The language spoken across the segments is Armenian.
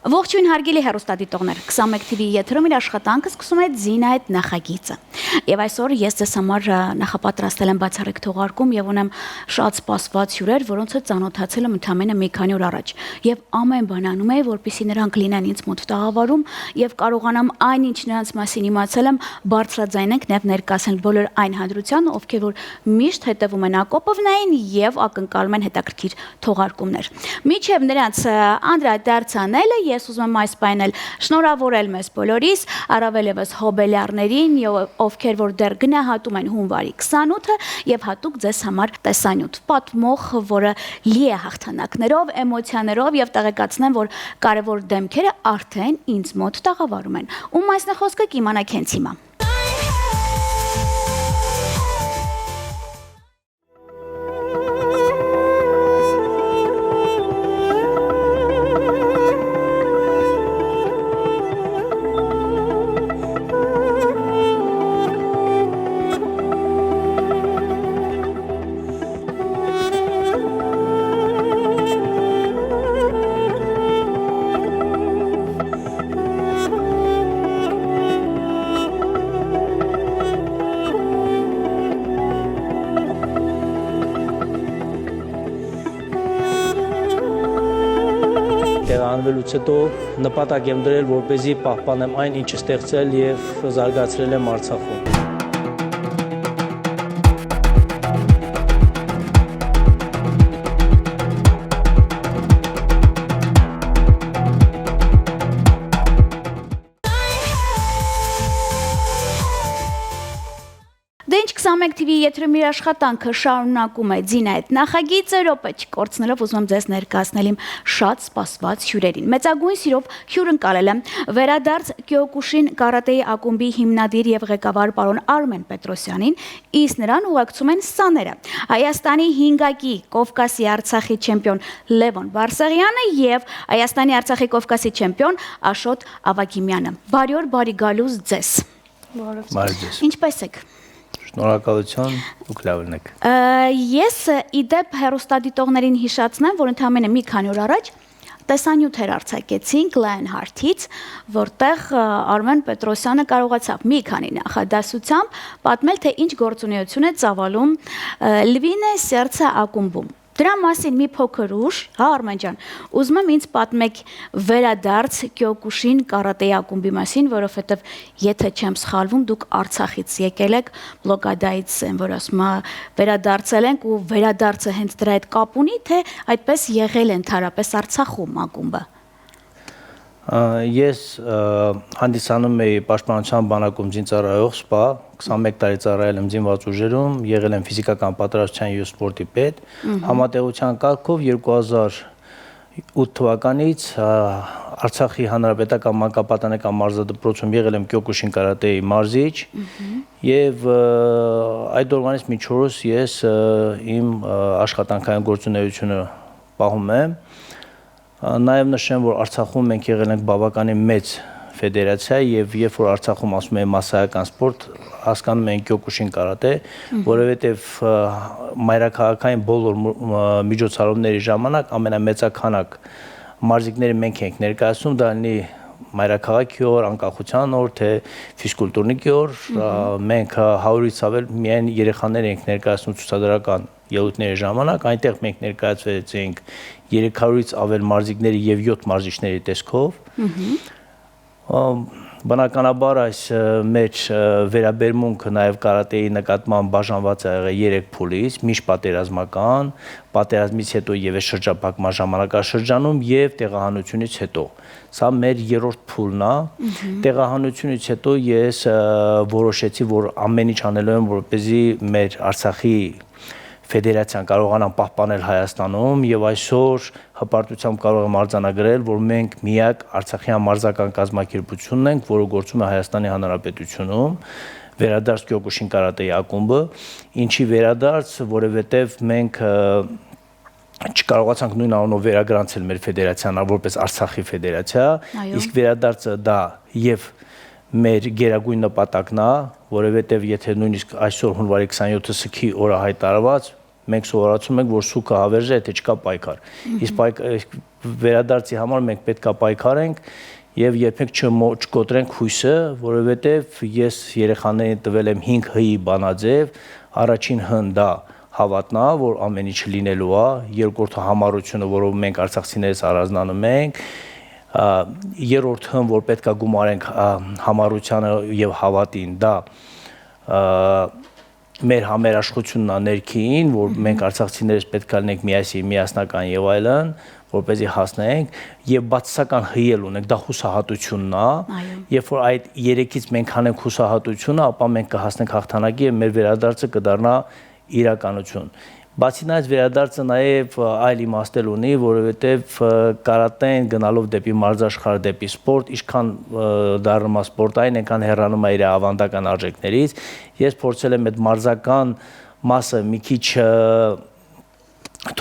Ողջույն հարգելի հեռուստադիտողներ, 21 TV եթերում իր աշխատանքը սկսում է Ձինա այդ նախագիծը։ Եվ այսօր ես ձեզ համար նախապատրաստել եմ բացառիկ թողարկում եւ ունեմ շատ սպասված հյուրեր, որոնց հետ ծանոթացել եմ ընդամենը մի քանի օր առաջ։ Եվ ամեն բան անում եմ, որպեսզի նրանք լինեն ինձ մոտ տաղավարում եւ կարողանամ այնինչ նրանց մասին իմացել եմ, բարձրաձայնենք նաեւ ներկայացնել բոլոր այն հանրությանը, ովքեր որ միշտ հետևում են Ակոպովնային եւ ակնկալում են հետաքրքիր թողարկումներ։ Միջև նրանց անդրադարձանելը ես ուզում եմ այս պայնել շնորհավորել մեզ բոլորիս, առավել եւս հոբելյարներին, ովքեր որ դեռ գնահատում են հունվարի 28-ը եւ հատուկ ձեզ համար տեսանյութ պատմող, որը լի է հաղթանակներով, էմոցիաներով եւ տեղեկացնեմ, որ կարևոր դեմքերը արդեն ինձ մոտ տաղավարում են։ Ում այսն է խոսքը կիմանաք հենց հիմա։ Անվելուց հետո նպատակ եմ դրել, որպեսզի պահպանեմ այն, ինչ ստեղծել եւ զարգացրել եմ Արցախում։ Դենչ 21 TV եթերում իր աշխատանքը շարունակում է Ձինա այդ նախագիծը, րոպե չկորցնելով ուզում եմ ձեզ ներկայացնել իմ շատ սպասված հյուրերին։ Մեծագույն սիրով հյուրընկալել եմ վերադարձ Կյոկուշին կարատեի ակումբի հիմնադիր եւ ղեկավար պարոն Արմեն Պետրոսյանին, իսկ նրան ուղեկցում են սաները Հայաստանի 5-ակի Կովկասի Արցախի չեմպիոն Լևոն Բարսեղյանը եւ Հայաստանի Արցախի Կովկասի չեմպիոն Աշոտ Ավագիմյանը։ Բարի օր, բարի գալուս ձեզ։ Բարի ձեզ։ Ինչպե՞ս եք։ Շնորհակալություն, դուք լավ եք։ Ես իդեպ հեռուստադիտողներին հիշացնեմ, որ ընդամենը մի քանի օր առաջ տեսանյութեր արձակեցինք Lionheart-ից, որտեղ Արմեն Պետրոսյանը կարողացավ մի քանի նախադասությամբ պատմել, թե ինչ գործունեություն է ծավալում Լվինե Սերցե ակումբում։ Դրա մասին մի փոքր ուշ, հա Արմեն ջան, ուզում եմ ինձ պատմեք վերադարձ Կյոկուշին կարատեի ակումբի մասին, որովհետև եթե չեմ սխալվում, դուք Արցախից եկել եք, Բլոկադայից են, որ ասում է վերադարձել ենք ու վերադարձը հենց դրա հետ կապ ունի, թե այդպես եղել է ընդհանրապես Արցախում ակումբը։ Ես հանդիսանում էի Պաշտպանության բանակում զինծառայող սպա, 21 տարի ծառայել եմ զինված ուժերում, եղել եմ ֆիզիկական պատրաստության և սպորտի պետ, համատեղության կարգով 2008 թվականից Արցախի հանրապետական մանկապատանեկան մարզադպրոցում եղել եմ Կյոկուշին կարատեի մարզիչ և այդ օրվանից մինչ օրս ես իմ աշխատանքային գործունեությունը պահում եմ։ Նաև նշեմ, որ Արցախում մենք եղել ենք բավականին մեծ ֆեդերացիա եւ երբ որ Արցախում ասում են մասսայական սպորտ, հասկանում են Կյոկուշին կարատե, որովհետեւ մայրաքաղաքային բոլոր միջոցառումների ժամանակ ամենամեծականակ մարզիկները մենք ենք ներկայացնում, դա լինի մայրաքաղաքի օր, անկախության օր, թե ֆիզկուլտուրնիկի օր, մենք 100-ից ավել միայն երեխաներ ենք ներկայացնում ցուցադրական ելույթների ժամանակ, այնտեղ մենք ներկայացվեցինք 300-ից ավել մարզիկների եւ 7 մարզիչների տեսքով։ Բնականաբար այս մեր վերաբերմունքը նաև կարատեի նկատմամբ բաժանված է եղել 3 փուլից՝ միջպատերազմական, պատերազմից հետո եւ շրջափակման ժամանակաշրջանում եւ տեղահանությունից հետո։ Սա մեր 3-րդ փուլն է։ Տեղահանությունից հետո ես որոշեցի, որ ամեն ինչ անելու եմ, որպեսզի մեր Արցախի ֆեդերացիան կարողանան պահպանել Հայաստանում եւ այսօր հպարտությամբ կարող եմ արձանագրել, որ մենք միակ Արցախյան մարզական կազմակերպությունն ենք, որը գործում է Հայաստանի Հանրապետությունում, վերադարձ Կյոկուշին կարատեի ակումբը, ինչի վերադարձ, որովհետեւ մենք չկարողացանք նույն անունով վերագրանցել մեր ֆեդերացիան որպես Արցախի ֆեդերացիա, իսկ վերադարձը դա եւ մեր գերագույն նպատակն է, որովհետեւ եթե նույնիսկ այսօր հունվարի 27-ը սքի օրը հայտարարված մենք սովորացում ենք, որ սուկը հավերժ է, եթե չկա պայքար։ Իսկ վերադարձի համար մենք պետք է պայքարենք եւ երբեք չկոտրենք հույսը, որովհետեւ ես երեխաներին տվել եմ 5 հ-ի բանաձև, առաջին հ-ն դա հավատնա, որ ամեն ինչ լինելու է, երկրորդը համառությունը, որով մենք արցախցիներս առանձնանում ենք, երրորդ հ-ն, որ պետք է գումարենք համառությանը եւ հավատին, դա մեր համերաշխությունն է ներքին, որ մենք արցախցիներս պետք է լինենք միասնական եւ այլն, որպեսզի հասնենք եւ բացասական հյել ունենք, դա հուսահատությունն է, երբ որ այդ երեքից մենք հանենք հուսահատությունը, ապա մենք կհասնենք հաղթանակի եւ մեր վերադարձը կդառնա իրականություն։ Բացի նայած վերադարձը նաև այլ իմաստել ունի, որովհետև կարատեն գնալով դեպի մարզաշխարհ, դեպի սպորտ, ինչքան դառնում է սպորտային, այնքան հեռանում է իր ավանդական արժեքներից։ Ես փորձել եմ այդ մարզական մասը մի քիչ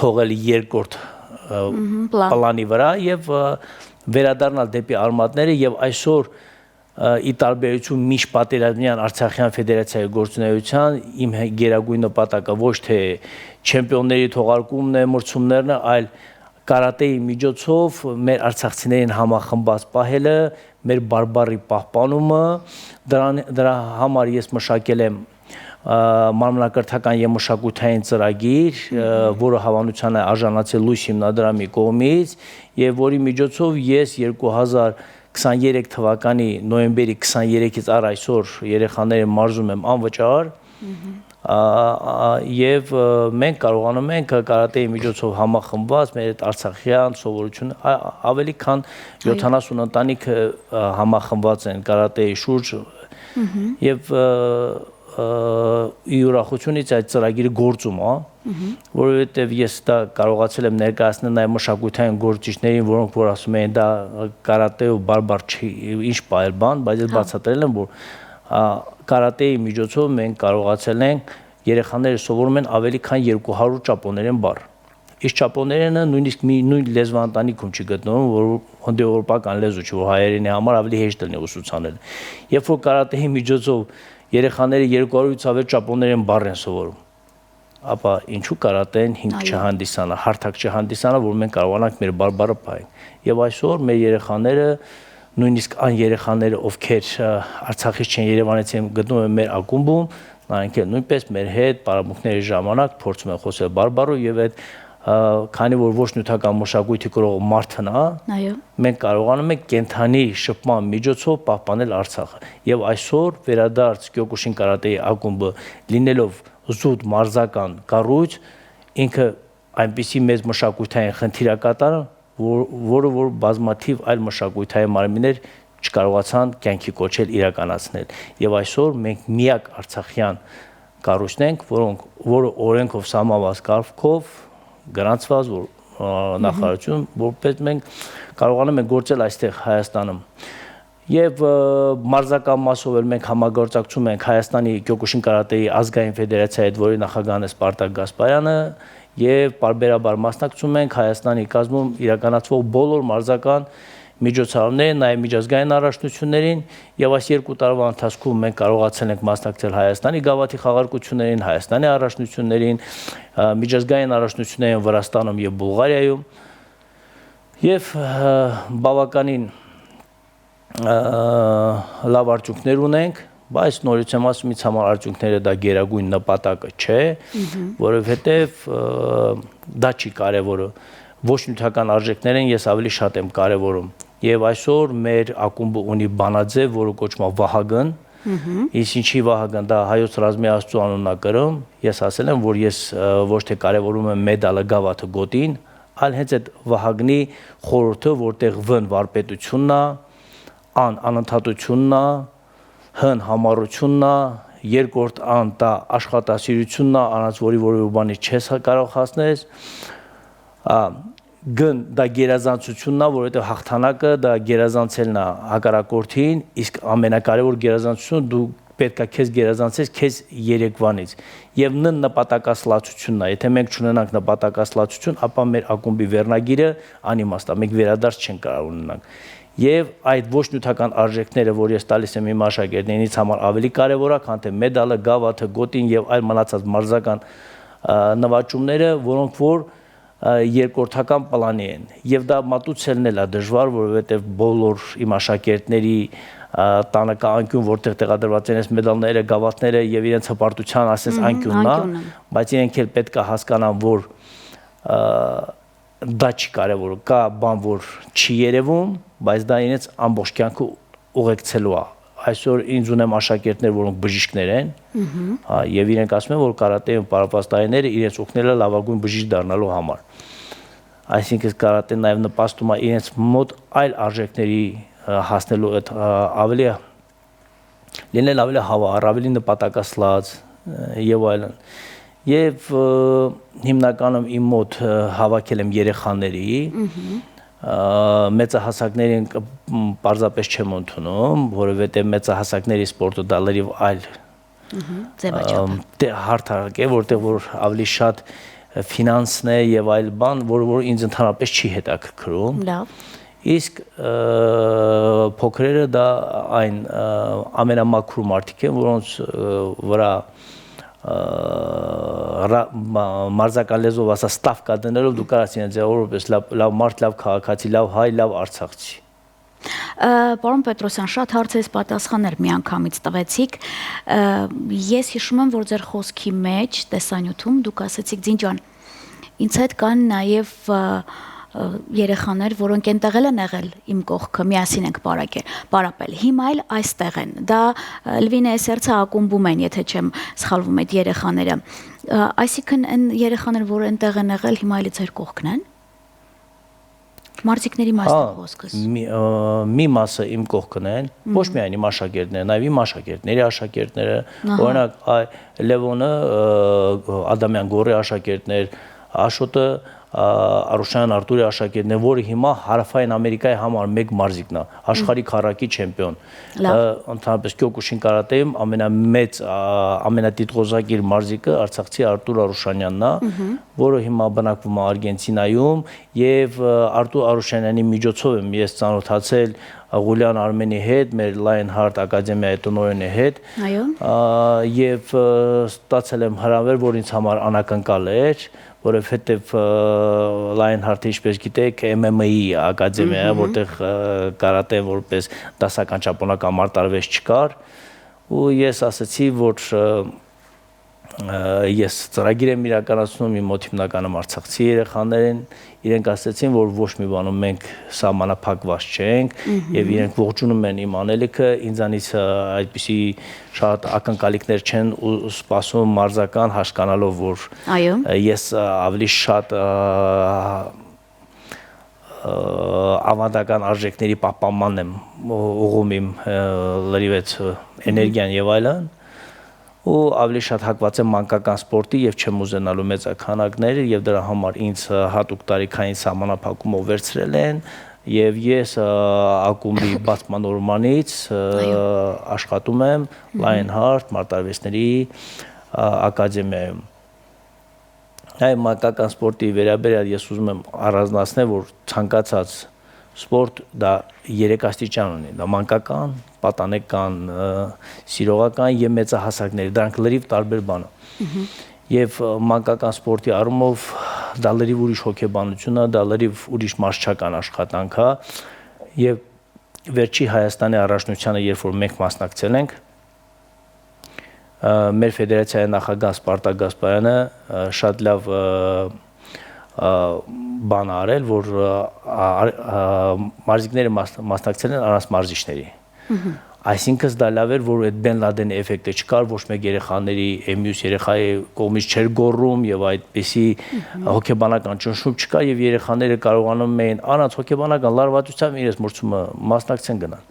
թողել երկրորդ պլանի վրա եւ վերադառնալ դեպի արմատները եւ այսօր ի տարբերություն Միշ Պատերազմյան Արցախյան ֆեդերացիայի գործունեության իմ գերագույն նպատակը ոչ թե չեմպիոնների թողարկումն է, մրցումներն, այլ կարատեի միջոցով մեր արցախցիներին համախմբած պահելը, մեր բարբառի պահպանումը, դրա համար ես մշակել եմ մարմնակրթական եւ մշակութային ծրագիր, որը հավանության է արժանացել Լույս հիմնադրամի կողմից եւ որի միջոցով ես 2023 թվականի նոյեմբերի 23-ից առ այսօր երեխաները մարզում եմ անվճար եւ մենք կարողանում ենք կարատեի միջոցով համախմբված մեր այդ արցախյան սովորությունը ավելի քան 70 ընտանիք համախմբված են կարատեի շուրջ եւ յուրախությունից այդ ծրագիրը գործում է, որովհետև ես դա կարողացել եմ ներկայացնել նաև մշակութային գործիչներին, որոնք որ ասում են դա կարատեով բարբար չի, ինչ պայել բան, բայց ես բացատրել եմ, որ կարատեի միջոցով մենք կարողացել ենք երեխաները սովորում են ավելի քան 200 ճապոներեն բառ։ Իսկ ճապոներենը նույնիսկ նույն լեզվաընտանիքում չի գտնվում, որ հնդեվրոպական լեզու չի, որ հայերենի համար ավելի հեշտ լինի ուսուցանել։ Երբ որ կարատեի միջոցով երեխաները 200-ից ավել ճապոներեն բառ են սովորում, ապա ինչու կարատեն հիմք չհանդիսանա, հարթակ չհանդիսանա, որ մենք կարողանանք մեր բարբառը պահենք։ Եվ այսօր մեր երեխաները, նույնիսկ այն երեխաները, ովքեր Արցախից չեն, Երևանից են, գտնվում են մեր ակումբում, նրանք էլ նույնպես մեր հետ պարապմունքների ժամանակ փորձում են խոսել բարբառով եւ այդ քանի որ ոչ նյութական մշակույթի կրող մարդն է, մենք կարողանում ենք կենթանի շփման միջոցով պահպանել Արցախը։ Եվ այսօր վերադարձ Կյոկուշին կարատեի ակումբը լինելով զուտ մարզական կառույց, ինքը այնպիսի մեծ մշակութային խնդիրակատար, որը որ բազմաթիվ այլ մշակութային մարմիններ չկարողացան կյանքի կոչել իրականացնել։ Եվ այսօր մենք միակ արցախյան կառույցն ենք, որը օրենքով սահմանված կարգով գրանցված նախարարություն, որպես մենք կարողանում ենք գործել այստեղ Հայաստանում։ Եվ մարզական մասով էլ մենք համագործակցում ենք Հայաստանի Կյոկուշին կարատեի ազգային ֆեդերացիայի հետ, որի նախագահն է Սպարտակ Գասպարյանը, եւ պարբերաբար մասնակցում ենք Հայաստանի կազմում իրականացվող բոլոր մարզական միջոցառումներին, նաև միջազգային առաջնություններին եւ այս 2 տարվա ընթացքում մենք կարողացել ենք մասնակցել Հայաստանի գավաթի խաղարկություններին, Հայաստանի առաջնություններին, միջազգային առաջնություններին Վրաստանում եւ Բուլղարիայում եւ բավականին լավ արդյունքներ ունենք, բայց նորից եմ ասում, ինձ համար արդյունքները դա գերագույն նպատակը չէ, որովհետեւ դա չի կարեւորը, ոչ նյութական արժեքներն ես ավելի շատ եմ կարեւորում։ Եվ այսօր մեր ակումբը ունի բանաձև, որը կոչվում է Վահագն, իսկ ինչի Վահագն, դա հայոց ռազմի աստծո անունն է կրում, ես ասել եմ, որ ես ոչ թե կարևորում եմ մեդալը, գավաթը, գոտին, այլ հենց այդ Վահագնի խորհուրդը, որտեղ վ-ն վարպետությունն է, ան անընդհատությունն է, հ-ն համառությունն է, երկրորդ ան դա աշխատասիրությունն է, առանց որի որևէ բանի չես կարող հասնես, Գն դա գերազանցությունն է, որովհետև հաղթանակը դա գերազանցելն է հակառակորդին, իսկ ամենակարևոր գերազանցությունը դու պետք է քեզ գերազանցես քեզ երեկվանից։ Եվ ն նպատակասլացությունն է, եթե մենք չունենանք նպատակասլացություն, ապա մեր ակումբի վերնագիրը անիմաստ է, մենք վերադարձ չենք կարող ունենանք։ Եվ այդ ոչ նյութական արժեքները, որ ես տալիս եմ իմ աշակերտներին, ինձ համար ավելի կարևոր է, քան թե մեդալը, գավաթը, գոտին եւ այլ մնացած մարզական նվաճումները, որոնք որ երկրորդական պլանի են եւ դա մատուցելն էլ է դժվար, որովհետեւ բոլոր իմ աշակերտների տանը կա անկյուն, որտեղ տեղադրված են այս մեդալները, գավաթները եւ իրենց հպարտության ասես անկյունն է, բայց իրենք էլ պետք է հասկանան, որ դա չի կարևոր, կա բան, որ չի երևում, բայց դա իրենց ամբողջ կյանքը ուղեկցելու է։ Այսօր ինձ ունեմ աշակերտներ, որոնք բժիշկներ են, եւ իրենք ասում են, որ կարատեի պարապած տարիները իրենց օգնել է լավագույն բժիշկ դառնալու համար։ Այսինքն կարատեն նաեւ նպաստում է իրենց մոտ այլ արժեքների հասնելու այդ ավելի լինել ավելի հավառ, ավելի նպատակասլաց եւ այլն։ Եվ հիմնականում իմ մոտ հավաքել եմ երեխաների, մեծահասակներին պարզապես չեմ ընդունում, որովհետև մեծահասակների սպորտը դա լրիվ այլ հարթարակ է, որտեղ որ ավելի շատ ֆինանսն է եւ այլ բան, որ ինձ ընդհանրապես չի հետաքրքրում։ Լավ։ Իսկ փոքրերը դա այն ամենամաքուր մարդիկ են, որոնց վրա մարզական լեզվով ասա ստավկա դնելով դու կարաս իրենց որպես լավ մարդ, լավ քաղաքացի, լավ հայ, լավ արցախցի։ Պարոն Պետրոսյան, շատ հարցերից պատասխաններ միանգամից տվեցիք։ Ես հիշում եմ, որ ձեր խոսքի մեջ տեսանյութում դուք ասացիք Ձինջան, ինձ հետ կան նաև երեխաներ, որոնք այնտեղ են եղել իմ կողքը, միասին ենք պարապել։ Հիմա էլ այստեղ են։ Դա Լվինե Սերցը ակումբում են, եթե չեմ սխալվում, այդ երեխաները։ Այսինքն այն երեխաները, որ այնտեղ են եղել, հիմա էլ ձեր կողքն են։ Մարզիկների մասն խոսքս։ Մի մասը իմ կողքն են, ոչ միայն իմ աշակերտները, նաև իմ աշակերտների աշակերտները, օրինակ Լևոնը, Ադամյան Գորի աշակերտներ, Աշոտը Արուշյան Արտուրի աշակերտն է, որը հիմա Հարավային Ամերիկայի համար մեկ մարզիկն է, աշխարհի քառակի չեմպիոն։ Ընդհանրապես Կյոկուշին կարատեում ամենամեծ, ամենատիտղոսակիր մարզիկը արցախցի Արտուր Արուշանյանն է, որը հիմա բնակվում է Արգենտինայում, եւ Արտուր Արուշանյանի միջոցով եմ ես ծանոթացել Ղուլյան Արմենի հետ, մեր Lionheart ակադեմիայի տնօրենի հետ, եւ ստացել եմ հրավեր, որ ինձ համար անակնկալ էր, որովհետև Lionheart-ը ինչպես գիտեք MMA-ի ակադեմիա է, որտեղ կարատեն որպես դասական ճապոնական մարտարվես չկար, ու ես ասացի, որ ես ծրագիր եմ իրականացնում, իմ մոտ հիմնականում արցախցի երեխաներ են, իրենք ասացին, որ ոչ մի բանում մենք սահմանափակված չենք եւ իրենք ողջունում են իմ անելիքը, ինձանից այդպիսի շատ ակնկալիքներ չեն սպասում մարզական, հասկանալով, որ ես ավելի շատ ավանդական արժեքների պահպանման եմ ուղղում իմ լրիվ էներգիան եւ այլն, ու ավելի շատ հակված եմ մանկական սպորտի եւ չեմ ուզենալու մեծաքանակները եւ դրա համար ինձ հատուկ տարիքային սահմանափակումով վերցրել են եւ ես ակումբի բացման օրվանից աշխատում եմ Lionheart մարտարվեսների ակադեմիայում։ Այ մանկական սպորտի վերաբերյալ ես ուզում եմ առանձնացնել, որ ցանկացած սպորտ դա 3 աստիճան ունի, դա մանկական, պատանեկան, սիրողական եւ մեծահասակների, դրանք լրիվ տարբեր բան են։ Եվ մանկական սպորտի առումով դա լրիվ ուրիշ հոգեբանություն է, դա լրիվ ուրիշ մարզչական աշխատանք է, եւ վերջի Հայաստանի առաջնությանը, երբ որ մենք մասնակցել ենք, մեր ֆեդերացիայի նախագահ Սպարտակ Գասպարյանը շատ լավ բան արել, որ մարզիկները մասնակցել են առանց մարզիչների։ Այսինքն դա լավ էր, որ այդ Բեն Լադենի էֆեկտը չկար, ոչ մեկ երեխաների մյուս երեխայի կողմից չէր գոռում եւ այդպիսի հոգեբանական ճնշում չկա եւ երեխաները կարողանում էին առանց հոգեբանական լարվածությամբ իրենց մրցումը մասնակցեն գնալ։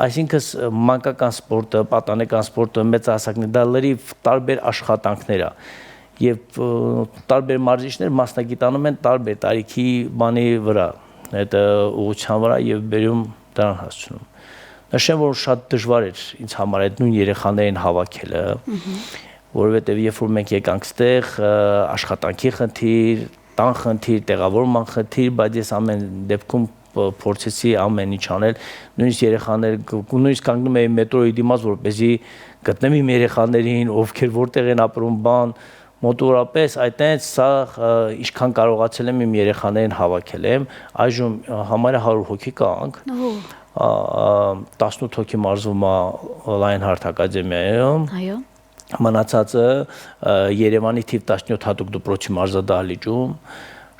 Այսինքն մանկական սպորտը, պատանեկան սպորտը, մեծահասակների դա լրիվ տարբեր աշխատանքներ է եւ տարբեր մարզիչներ մասնագիտանում են տարբեր տարիքի բանի վրա, այդ ուղղության վրա եւ բերում դրան հասցնում։ Նշեմ, որ շատ դժվար էր ինձ համար այդ նույն երեխաներին հավաքելը, որովհետեւ երբ որ մենք եկանք ստեղ, աշխատանքի խնդիր, տան խնդիր, տեղավորման խնդիր, բայց ես ամեն դեպքում փորձեցի ամեն ինչ անել, նույնիսկ երեխաներ, նույնիսկ կանգնում էի մետրոյի դիմաց, որպեսզի գտնեմ իմ երեխաներին, ովքեր որտեղ են ապրում, բան, մոտորապես այտենց սա ինչքան կարողացել եմ իմ երեխաներին հավաքել եմ, այժմ համարյա 100 հոգի կանք, 18 հոգի մարզվում է Lionheart ակադեմիայում, Այո։ մնացածը Երևանի թիվ 17 հատուկ դպրոցի մարզադահլիճում,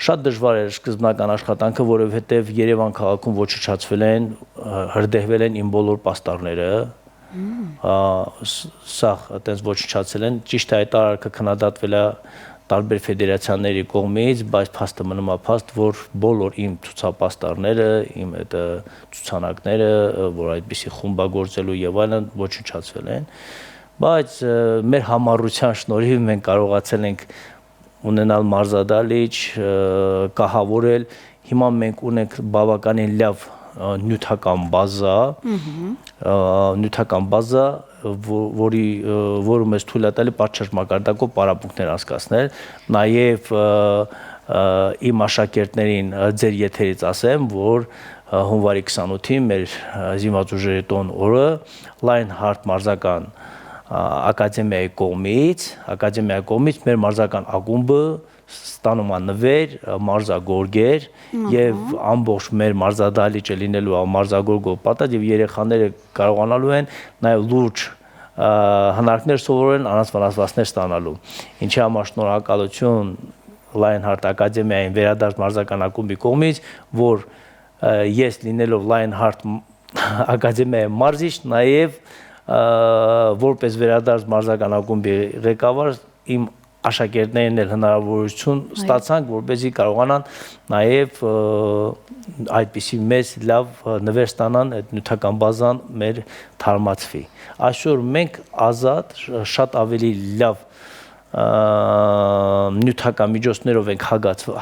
շատ դժվար էր սկզբնական աշխատանքը, որովհետև Երևան քաղաքում ոչնչացվել են, հրդեհվել են իմ բոլոր պաստառները, սա այտենց ոչնչացել են, ճիշտ է այդ արարքը քննադատվել է տարբեր ֆեդերացիաների կողմից, բայց փաստը մնում է փաստ, որ բոլոր իմ ցուցապաստառները, իմ այդ ցուցանակները, որ այդպիսի խումբագործելու եւ այլն ոչնչացվել են, բայց մեր համառության շնորհիվ մենք կարողացել ենք ունենալ մարզադահլիճ, կահավորել, հիմա մենք ունենք բավականին լավ նյութական բազա, որը մեզ թույլ է տալի պատշաճ մակարդակով պարապմունքներ անցկացնել, նաև իմ աշակերտներին ձեր եթերից ասեմ, որ հունվարի 28-ին մեր զինված ուժերի տոն օրը Lionheart մարզական ակադեմիայի կողմից մեր մարզական ակումբը ստանում է նվեր, մարզագորգեր եւ ամբողջ մեր մարզադահլիճը լինելու է մարզագորգով պատած եւ երեխաները կարողանալու են նաեւ լուրջ հնարքներ սովորեն առանց վնասվածքներ ստանալու։ Ինչի համար շնորհակալություն Lionheart ակադեմիային վերադարձ մարզական ակումբի կողմից, որ ես լինելով Lionheart ակադեմիայի մարզիչ նաեւ որպես վերադարձ մարզական ակումբի ղեկավար իմ աշակերտներն էլ հնարավորություն ստացանք, որպեսզի կարողանան նաև այդպիսի մեծ լավ նվեր ստանան, այդ նյութական բազան մեր թարմացվի։ Այսօր մենք ազատ, շատ ավելի լավ նյութական միջոցներով ենք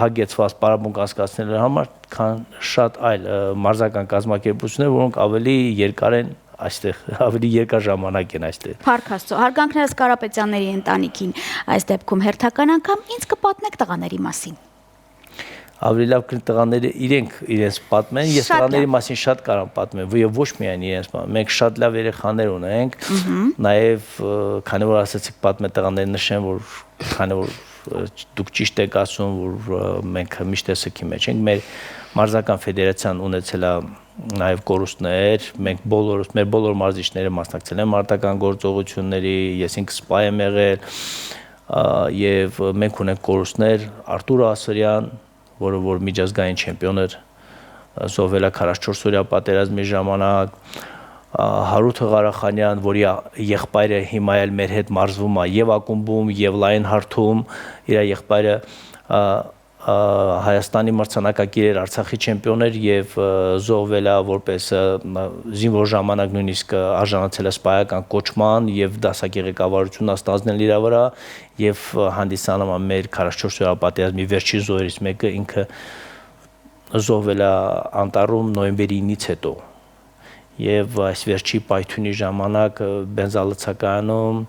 հագեցված պարապմունք անցկացնելու համար, քան շատ այլ մարզական կազմակերպություններ, որոնք ավելի երկար են այստեղ, ավելի երկար ժամանակ են այստեղ։ Փառք Աստծո, հարգանքներս Կարապետյանների ընտանիքին այս դեպքում հերթական անգամ ինձ կպատնեք տղաների մասին։ Ավելի լավ կլինի տղաները իրենց պատմեն, ես տղաների մասին շատ կարամ պատմեմ, եւ ոչ միայն իրենց, մենք շատ լավ երեխաներ ունենք, նաեւ քանի որ ասացիք պատմել տղաների նշեմ, որ քանի որ դուք ճիշտ եք ասում, որ մենք միշտ էսքի մեջ ենք, մեր մարզական ֆեդերացիան ունեցել է նաև կորուստներ, մենք մեր բոլոր մարզիչները մասնակցել են մարտական գործողությունների, ես ինքս սպա եմ եղել, եւ մենք ունենք կորուստներ, Արտուր Ասրյան, որը որ միջազգային չեմպիոն էր, զոհվել է 44 օրյա պատերազմի ժամանակ, Հարութ Ղարախանյան, որի եղբայրը հիմա էլ մեր հետ մարզվում է եւ ակումբում եւ Lionheart-ում, իր եղբայրը Հայաստանի մրցանակակիր էր, Արցախի չեմպիոն էր եւ զոհվել է որպես զինվոր ժամանակ նույնիսկ արժանացել է սպայական կոչման եւ դասակի ղեկավարությունն ստանձնել իր վրա եւ հանդիսանում է մեր 44 օրյա պատերազմի վերջին զոհերից մեկը, ինքը զոհվել է Անտառում նոյեմբերի 9-ից հետո եւ այս վերջի պայթյունի ժամանակ բենզալցակայանում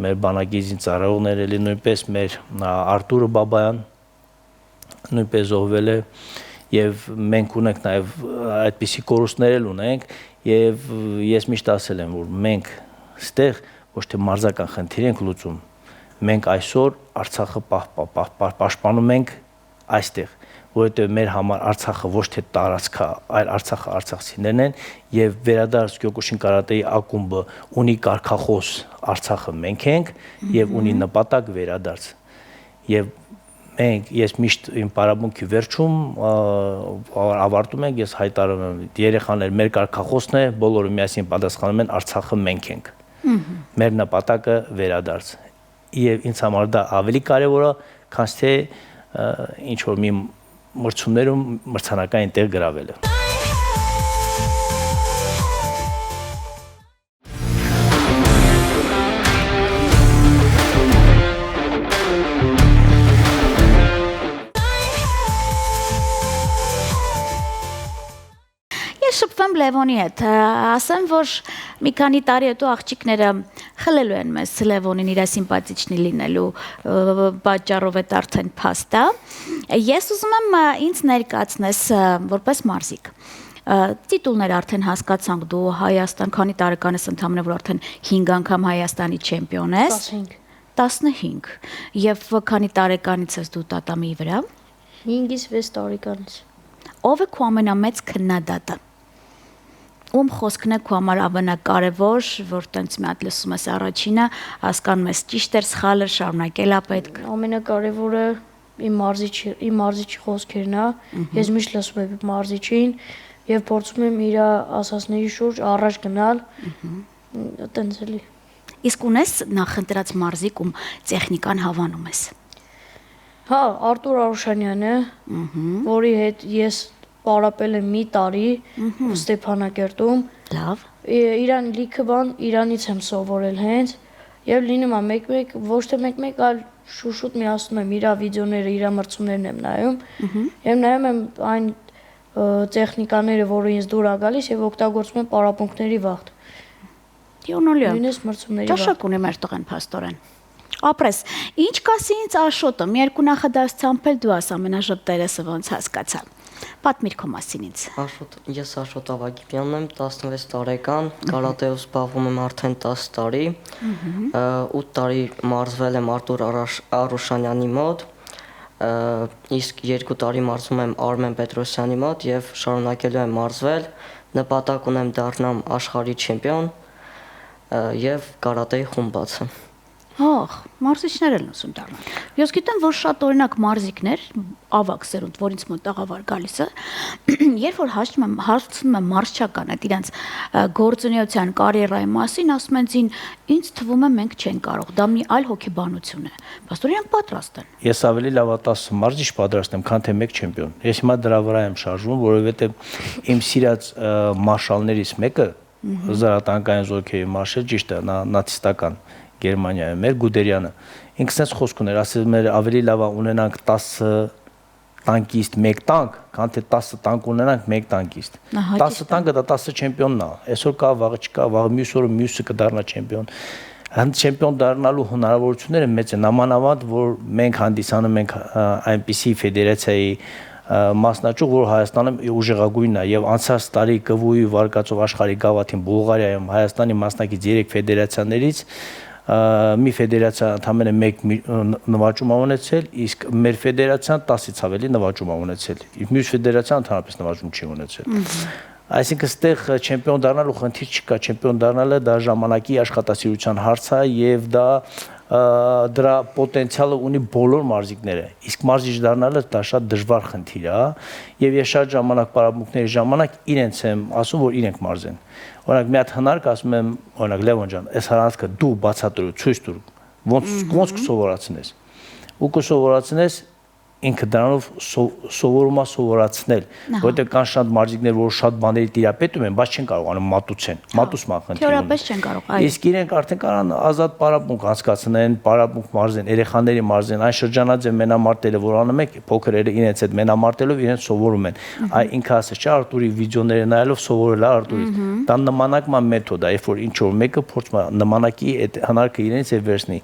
մեր բանակի զինծառայողները էլի նույնպես մեր Արտուրը Բաբայան նույնպես զոհվել է եւ մենք ունենք նաեւ այդպիսի կորուստներ էլ ունենք եւ ես միշտ ասել եմ որ մենք ստեղ ոչ թե մարզական խնդիր ենք լուծում, մենք այսօր Արցախը պաշտպանում ենք այստեղ, որովհետեւ մեր համար Արցախը ոչ թե տարածք է, այլ Արցախը արցախցիներն են եւ վերադարձ Կյոկուշին կարատեի ակումբը ունի կարգախոս Արցախը մենք ենք եւ ունի նպատակ վերադարձ եւ ես միշտ իմ պարապմունքի վերջում ավարտում ենք, ես հայտարարում եմ երեխաներ մեր կարգախոսն է, բոլորը միասին պատասխանում են Արցախը մենք ենք։ Մեր նպատակը վերադարձ։ Եվ ինձ համար դա ավելի կարևոր է, քան թե ինչ որ մի մրցումներում մրցանակային տեղ գրավելը։ Շփվեմ Լևոնի հետ, ասեմ, որ մի քանի տարի հետո աղջիկները խլելու են մեզ Լևոնին իր սիմպաթիչնի լինելու պատճառով է արդեն փաստ է։ Ես ուզում եմ ինձ ներկայացնես որպես մարզիկ։ Տիտուլներ արդեն հասկացանք, դու Հայաստան, քանի տարեկան ես ընդամենը, որ արդեն 5 անգամ Հայաստանի չեմպիոն ես։ 15 եւ քանի տարեկանից ես դու տատամիի վրա 5-ից 6 տարեկանից ով է քո ամենամեծ քննադատը ում խոսքն է քո համար ամենակարևոր որ տենց մի հատ լսում ես առաջինը հասկանում ես ճիշտ էր սխալ էր շարունակել է պետք ամենակարևորը իմ մարզիչի խոսքերն է ես միշտ լսում եմ իմ մարզիչին եւ փորձում եմ իր ասածների շուրջ առաջ գնալ տենց էլի իսկ ունես նախընտրած մարզիկ ում տեխնիկան հավանում ես հա Արտուր Արուշանյանը որի հետ ես պարապել եմ մի տարի Ստեփանակերտում լավ իրան լիքը բան իրանից եմ սովորել հենց եւ լինում է մեկ-մեկ ոչ թե մեկ-մեկ այլ շուշուտ միացնում եմ իր վիդեոները իր մրցումներն եմ նայում եւ նայում եմ այն տեխնիկաները որը ինձ դուր է գալիս եւ օգտագործում եմ պարապմունքների վաղտ Իոնոլիա նույնիսկ մրցումների ճաշակ ունի մեր տղեն փաստորեն ապրես ինչ կասի ինձ Աշոտը մի երկու նախադասությամբ էլ դու աս ամենաժպտերեսը ոնց հասկացա պատմիր քո մասին ինձ Ես Աշոտ Ավագիմյանն եմ 16 տարեկան կարատեով զբաղվում եմ արդեն 10 տարի 8 տարի մարզվել եմ Արտուր Արուշանյանի մոտ իսկ 2 տարի մարզվում եմ Արմեն Պետրոսյանի մոտ եւ շարունակելու եմ մարզվել նպատակ ունեմ դառնամ աշխարհի չեմպիոն եւ կարատեի խումբ բացեմ Ահ, մարզիչներ են ուսում դառնալ։ Ես գիտեմ, որ շատ օրինակ մարզիկներ, ավակ սերունդ, որ ինձ մոտ տաղավար գալիս է, երբ որ հարցնում եմ մարզչական այդ իրանց գործունեության կարիերայի մասին, ասում են ինձ, ինձ թվում է մենք չենք կարող, դա մի այլ հոգեբանություն է։ Պաստոր իրանք պատրաստ են։ Ես ավելի լավ 10 մարզիչ պատրաստ եմ, քան թե մեկ չեմպիոն։ Ես հիմա դրա վրա եմ շարժվում, որովհետև իմ սիրած մարշալներից մեկը զարատանկային զորքերի մարշալ ճիշտ է, նացիստական Գերմանիայում էր Գուդերյանը։ Ինքս էս խոսք ուներ, ասում էր ավելի լավ է ունենանք 10 տանկիստ, 1 տանկ, քան թե 10 տանկ ունենանք 1 տանկիստ։ 10 տանկը դա 10 չեմպիոնն է։ Այսօր կա, վաղը չկա, վաղը մյուս օրը մյուսը կդառնա չեմպիոն։ Հենց չեմպիոն դառնալու հնարավորությունները մեծ են, նամանավանդ որ մենք հանդիսանում ենք այնպիսի ֆեդերացիայի մասնաճյուղ, որ Հայաստանում ուժեղագույնն է եւ անցած տարի ԿՎՈ-ի վարկածով աշխարհի գավաթին Բուլղարիայում Հայաստանի մասնակից 3 ֆեդերացիաներից մի ֆեդերացիա ընդամենը 1 նվաճում է ունեցել, իսկ մեր ֆեդերացիան 10-ից ավելի նվաճում է ունեցել։ Իսկ մյուս ֆեդերացիան ընդհանրապես նվաճում չի ունեցել։ Այսինքն ստեղ չեմպիոն դառնալու խնդիր չկա, չեմպիոն դառնալը դա ժամանակի աշխատասիրության հարց է եւ դա դրա պոտենցիալը ունի բոլոր մարզիկները։ Իսկ մարզիչ դառնալը դա շատ դժվար խնդիր է եւ ես շատ ժամանակ պարապմունքների ժամանակ իրենց եմ ասում, որ իրենք մարզեն։ Օրինակ մի հատ հնարք ասում եմ, օրինակ Լևոն ջան, այս հարցը դու բացատրու, ցույց տուր, ոնց կսովորացնես։ Ու կսովորացնես ինքը դրանով սովորումա սովորացնել, որովհետեւ կան շատ մարզիկներ, որ շատ բաների տիրապետում են, բայց չեն կարողանում մատուցեն, մատուցման խնդիր։ Թեորապես չեն կարող, այո։ Իսկ իրենք արդեն կարան ազատ պարապմունք անցկացնեն, պարապմունք մարզեն, երեխաների մարզեն, այն շրջանաձև մենամարտելը, որ անում եք, փոքրերը իրենց հետ մենամարտելով իրենց սովորում են։ Այ ինքը ասես, չէ, Արտուրի վիդեոները նայելով սովորել է Արտուրից։ Դա նմանակման մեթոդ է, երբ որ ինչ որ մեկը փորձում է նմանակի այդ հնարքը իրենց հետ վերցնի։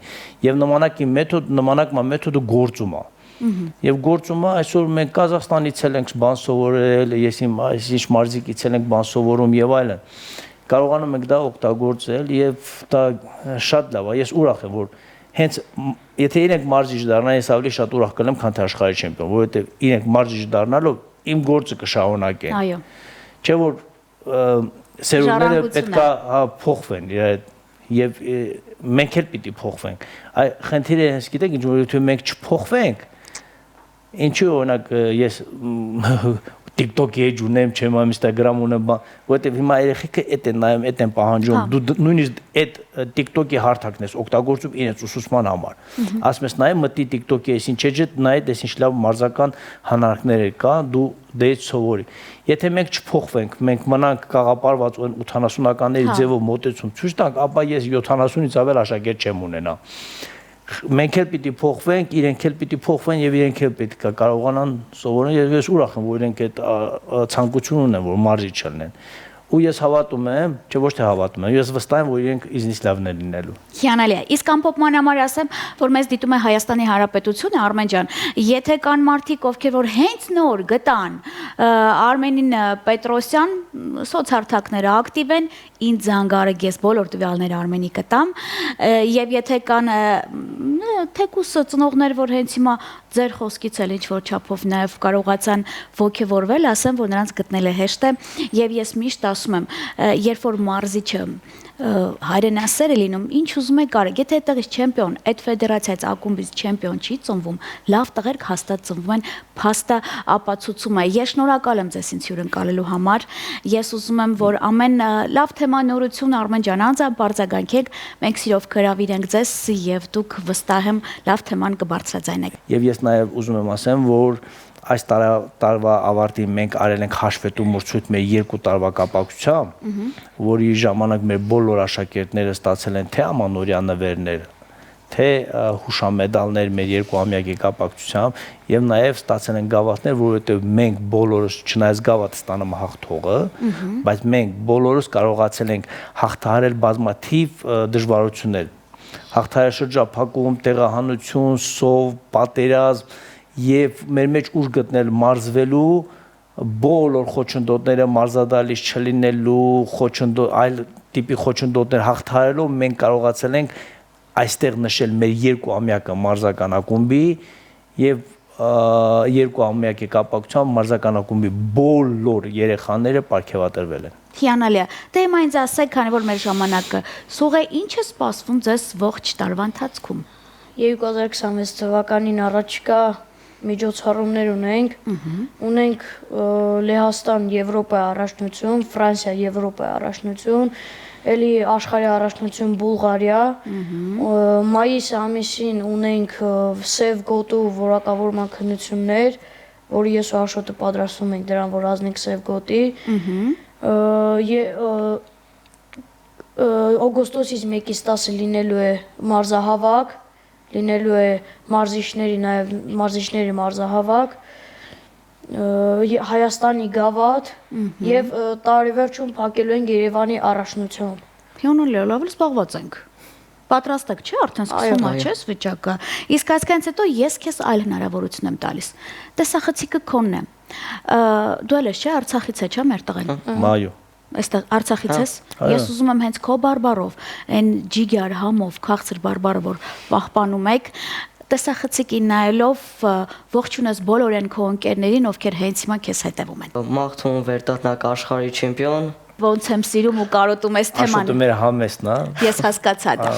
Եվ նմանակման մեթոդը գործում է։ Եվ գործումը այսօր մենք Կազախստանից ենք բան սովորել, ես իմ այսինչ մարզիկից ենք բան սովորում եւ այլն։ Կարողանում ենք դա օգտագործել եւ դա շատ լավ է։ Ես ուրախ եմ, որ հենց եթե իրենք մարզիչ դառնան, ես ավելի շատ ուրախ կլինեմ, քան թե աշխարհի չեմպիոն, որովհետեւ իրենք մարզիչ դառնալով իմ գործը կշարունակեն։ Այո։ Չէ որ սերունդները պետքա փոխվեն եւ մենք էլ պիտի փոխվենք։ Այ խնդիրը հենց գիտեք ինչ որ եթե մենք չփոխվենք Ինչու օրինակ ես TikTok-ի էջ ունեմ, չեմ Instagram ունեմ, որովհետև հիմա երեխեքը այդ են նայում, այդ են պահանջում, դու նույնիսկ այդ TikTok-ի հարթակն ես օգտագործում իրենց ուսուցման համար։ Ասում ես նայ մտի TikTok-ի այսինչ չէ, նայ այսինչ լավ մարզական հնարքներ կա, դու դեից սովորի։ Եթե մենք չփոխվենք, մենք մնանք կաղապարված 80-ականների ձևով մոտեցում ցույց տանք, ապա ես 70-ից ավել աշակերտ չեմ ունենա։ Մենք էլ պիտի փոխվենք, իրենք էլ պիտի փոխվեն եւ իրենք էլ պետք է կարողանան սովորեն եւ ես ուրախ եմ որ իրենք այդ ցանկություն ունեն որ մարզիչ լինեն ու ես հավատում եմ, չէ ոչ թե հավատում եմ, ես վստահ եմ որ իրենք իզնից լավն են լինելու։ Հիանալի է։ Իսկ ամփոփման համար ասեմ, որ մեզ դիտում է Հայաստանի Հանրապետությունը, Արմեն ջան, եթե կան մարդիկ, ովքեր որ հենց նոր գտան Արմենին Պետրոսյան, սոցհարթակները ակտիվ են, ինձ զանգարեք, ես բոլոր տվյալները Արմենի կտամ, եւ եթե կան թեկուս ծնողներ, որ հենց հիմա ձեր խոսքից էլ ինչ-որ չափով նաև կարողացան ոգևորվել, ասեմ, որ նրանց գտնելը հեշտ է, եւ ես միշտ ասում եմ, երբ որ մարզիչը հայրենասեր է լինում, ինչ ուզում եք արեք, եթե այդտեղից չեմպիոն, այդ ֆեդերացիայից ակումբից չեմպիոն չի ծնվում, լավ տղերք հաստատ ծնվում են, փաստը ապացուցում է։ Ես շնորհակալ եմ ձեզ ինձ հյուրընկալելու համար։ Ես ուզում եմ, որ ամեն լավ թեմա նորություն Արմեն ջան, անձամբ արձագանքեք, մենք սիրով կհրավիրենք ձեզ եւ դուք վստահ եմ լավ թեման կբարձրաձայնեք։ Եվ ես նաև ուզում եմ ասեմ, որ այս տարվա ավարտին մենք արել ենք հաշվետու մրցույթ մեր 2 տարվա կապակցությամբ, որի ժամանակ մեր բոլոր աշակերտները ստացել են թե ամանորյա նվերներ, թե հուշամեդալներ մեր 2-ամյակի կապակցությամբ եւ նաեւ ստացել են գավաթներ, որովհետեւ մենք բոլորս չնայած գավաթը ստանամ հաղթողը, բայց մենք բոլորս կարողացել ենք հաղթահարել բազմաթիվ դժվարություններ, հաղթահարշրջափակում, տեղահանություն, սով, պատերազմ եւ մեր մեջ ուժ գտնել մարզվելու բոլոր խոչընդոտները մարզադալից չլինելու, այլ տիպի խոչընդոտներ հաղթահարելով մենք կարողացել ենք այստեղ նշել մեր 2-ամյակը մարզական ակումբի եւ 2-ամյակի կապակցությամբ մարզական ակումբի բոլոր երեխաները պարգևատրվել են։ Հիանալի է։ Դե հիմա ինձ ասեք, քանի որ մեր ժամանակը սուղ է, ինչ է սպասվում ձեզ ողջ տարվա ընթացքում։ 2026 թվականին առաջիկա միջոցառումներ ունենք Լեհաստան Եվրոպայի առաջնություն, Ֆրանսիա Եվրոպայի առաջնություն, էլի աշխարհի առաջնություն Բուլղարիա, մայիս ամիսին ունենք Սև գոտու որակավորման քննություններ, որը ես ու Աշոտը պատրաստում ենք դրան, որ ազնենք Սև գոտի, օգոստոսից 1-ից 10-ը լինելու է մարզահավաք, լինելու է մարզիչների մարզահավաք, Հայաստանի գավաթ եւ տարեվերջում փակելու են Երևանի առաջնություն։ Հիանալի, լավ զբաղված ենք։ Պատրաստ եք, չէ՞, արդեն սկսում է, չէ՞, վիճակը։ Իսկ այսքանից հետո ես քեզ այլ հնարավորություն եմ տալիս։ Տեսախցիկը քոնն է։ Դու էլ ես, չէ՞, Արցախից է, չէ՞, մեր տղեն։ Մայո։ Այստեղ Արցախից ես։ Ես ուզում եմ հենց քո բարբարով, այն ջիգար համով, քաղցր բարբարը, որ պահպանում եք, տեսախցիկին նայելով ողջունես բոլոր այն քո ընկերներին, ովքեր հենց հիմա քեզ հետևում են։ Մաղթում վերդառնաք աշխարհի չեմպիոն։ Ոնց եմ սիրում ու կարոտում ես թեման։ Աշոտը մեր համեսն է։ Ես հասկացա դա։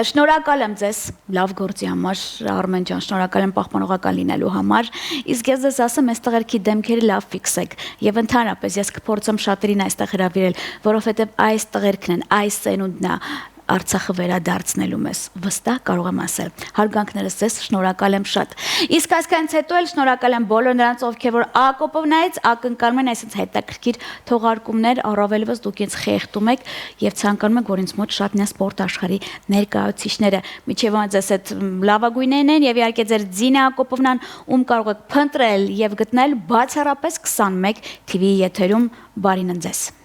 Շնորհակալ եմ ձեզ լավ գործի համար, Արմեն ջան, շնորհակալ եմ պահպանողական լինելու համար։ Իսկ ես ձեզ ասեմ, այս տղերքի դեմքերը լավ ֆիքսեք եւ ընդհանրապես ես կփորձեմ շատերին այստեղ հրավիրել, որովհետեւ այս տղերքն են, այս ծերունդն է Արցախը վերադարձնելու մեզ, վստահ կարող եմ ասել։ Հարգանքներս ձեզ, շնորհակալ եմ շատ։ Իսկ այսքանից հետո էլ շնորհակալ եմ բոլոր նրանց, ովքեր որ Ակոպովնայից ակնկալում են այսպես հետաքրքիր թողարկումներ, առավելևս դուք ինձ խեղդում եք եւ ցանկանում եք, որ ինձ մոտ շատ նյաց սպորտ աշխարհի ներկայացուցիչները, միջև ձեզ այդ լավագույններն են եւ իհարկե ձեր Ձինա Ակոպովնան, ում կարող եք փնտրել եւ գտնել բացառապես 21 TV եթերում։ Բարին ընձեզ։